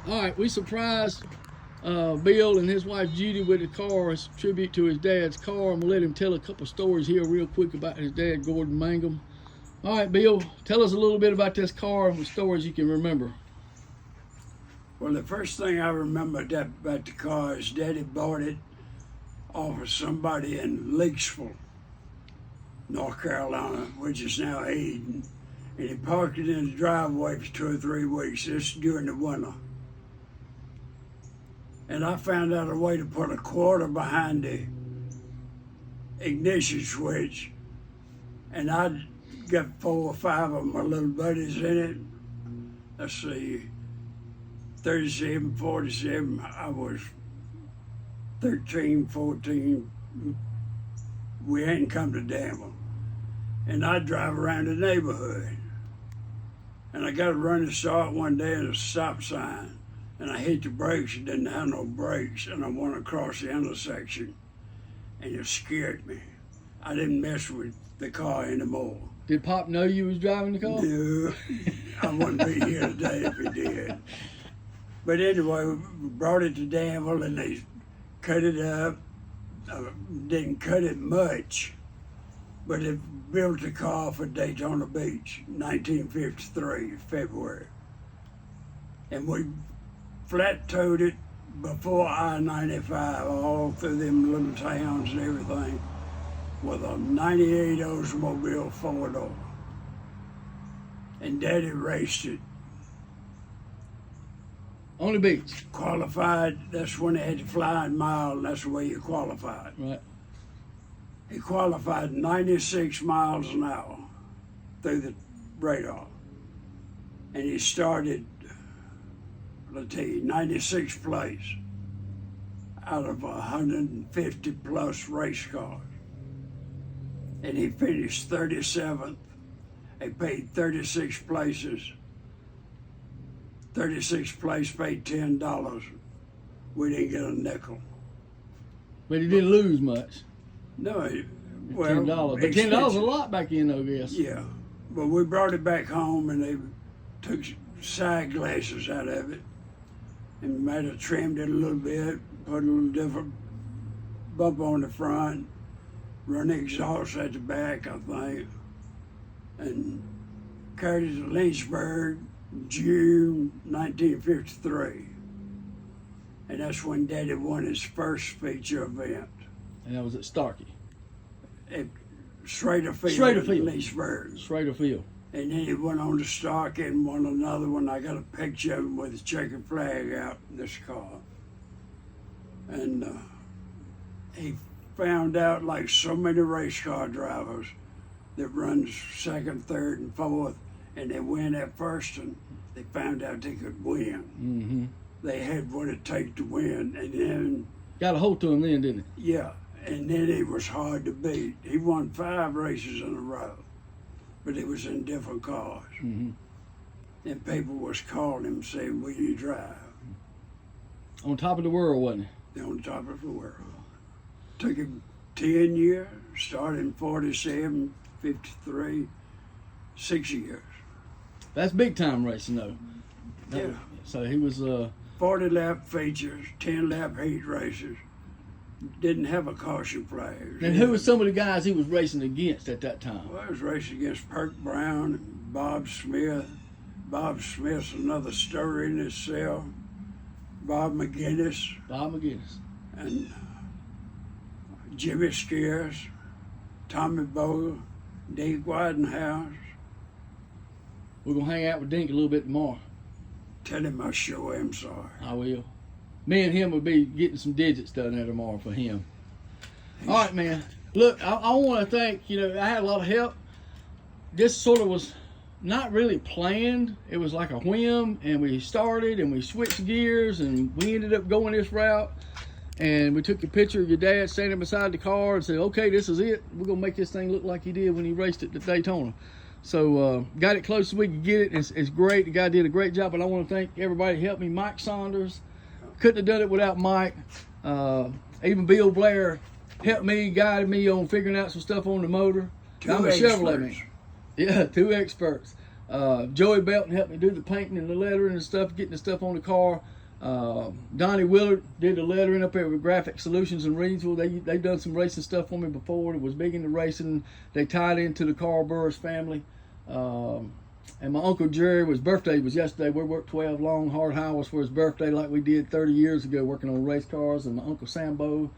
All right, we surprised Bill and his wife Judy with a car as a tribute to his dad's car. I'm gonna let him tell a couple stories here real quick about his dad, Gordon Mangum. All right, Bill, tell us a little bit about this car and the stories you can remember. Well, the first thing I remember about the car is Daddy bought it off of somebody in Leaksville, North Carolina, which is now Eden. And he parked it in the driveway for 2 or 3 weeks, just during the winter. And I found out a way to put a quarter behind the ignition switch. And I got 4 or 5 of my little buddies in it. Let's see, 37, 47, I was 13, 14. We hadn't come to Danville. And I'd drive around the neighborhood. And I got a running start one day at a stop sign. And I hit the brakes, and didn't have no brakes, and I went across the intersection, and it scared me. I didn't mess with the car anymore. Did Pop know you was driving the car? No, I wouldn't be here today if he did. But anyway, we brought it to Danville, and they cut it up. Didn't cut it much, but they built a car for Daytona Beach, 1953, February. And we flat-towed it before I-95, all through them little towns and everything, with a 98 Oldsmobile 4-door. And Daddy raced it. On the beach? Qualified, that's when they had the flying mile, and that's the way you qualified. Right. He qualified 96 miles an hour through the radar. And he started, I'll tell you, 96th place out of 150 plus race cars. And he finished 37th. They paid 36 places. 36th place paid $10. We didn't get a nickel. But he didn't lose much. No, well, $10. But $10 a lot back then, I guess. Yeah, but we brought it back home and they took side glasses out of it and might have trimmed it a little bit, put a little different bump on the front, run the exhaust at the back, I think, and carried it to Lynchburg, June 1953. And that's when Daddy won his first feature event. And that was at Starkey. At Schrader Field. Schrader Field. Lynchburg. Schrader Field. And then he went on to Starkey and won another one. I got a picture of him with a checkered flag out in this car. And he found out, like so many race car drivers that runs second, third, and fourth, and they win at first, and they found out they could win. Mm-hmm. They had what it takes to win, and then... Got a hold to him then, didn't he? Yeah, and then he was hard to beat. He won 5 races in a row, but it was in different cars. Mm-hmm. And people was calling him saying, will you drive? On top of the world, wasn't he? On top of the world. Took him 10 years, started in 47, 53, 6 years. That's big time racing, though. Yeah. So he was 40 lap features, 10 lap heat races. Didn't have a caution flag. And who was some of the guys he was racing against at that time? Well, I was racing against Perk Brown, and Bob Smith. Bob Smith's another story in itself. Bob McGinnis. Bob McGinnis. And Jimmy Skeers, Tommy Bogle, Deke Widenhouse. We're going to hang out with Dink a little bit tomorrow. Tell him I sure am sorry. I will. Me and him will be getting some digits done there tomorrow for him. All right, man. Look, I want to thank, I had a lot of help. This sort of was not really planned. It was like a whim, and we started and we switched gears and we ended up going this route. And we took a picture of your dad standing beside the car and said, okay, this is it. We're going to make this thing look like he did when he raced at the Daytona. So got it close as we could get it. It's great. The guy did a great job, and I want to thank everybody who helped me. Mike Saunders. Couldn't have done it without Mike. Even Bill Blair helped me, guided me on figuring out some stuff on the motor. I'm a Chevrolet man. Yeah, 2 experts. Joey Belton helped me do the painting and the lettering and stuff, getting the stuff on the car. Donnie Willard did the lettering up there with Graphic Solutions in Reedsville. They've done some racing stuff for me before. It was big into racing. They tied into the Carl Burris family. And my Uncle Jerry, his birthday was yesterday. We worked 12 long, hard hours for his birthday like we did 30 years ago working on race cars. And my Uncle Sambo.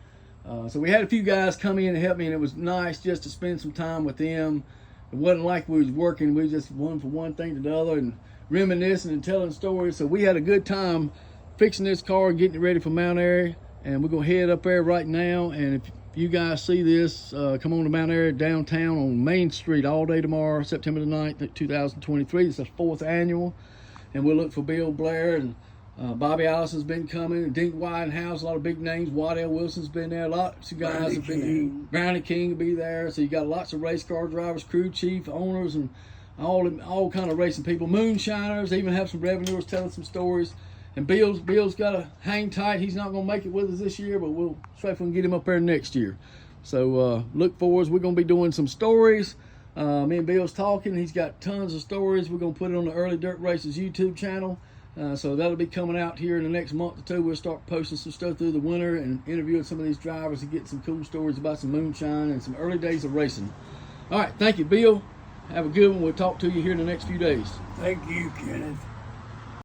So we had a few guys come in and help me, and it was nice just to spend some time with them. It wasn't like we was working. We just one for one thing to the other and reminiscing and telling stories. So we had a good time fixing this car and getting it ready for Mount Airy. And we're going to head up there right now. And if you guys see this, come on to Mount Airy downtown on Main Street all day tomorrow, September the 9th, 2023. It's the 4th annual. And we'll look for Bill Blair, and Bobby Allison's been coming, and Dink Widenhouse, a lot of big names. Waddell Wilson's been there. Lots of guys have been there. Brownie King will be there. So you got lots of race car drivers, crew chief, owners, and all kind of racing people. Moonshiners, even have some revenuers telling some stories. And Bill's got to hang tight. He's not going to make it with us this year, but we'll see if we can get him up there next year. So look for us. We're going to be doing some stories. Me and Bill's talking. He's got tons of stories. We're going to put it on the Early Dirt Races YouTube channel. So that'll be coming out here in the next month or two. We'll start posting some stuff through the winter and interviewing some of these drivers and get some cool stories about some moonshine and some early days of racing. All right, thank you, Bill. Have a good one. We'll talk to you here in the next few days. Thank you, Kenneth.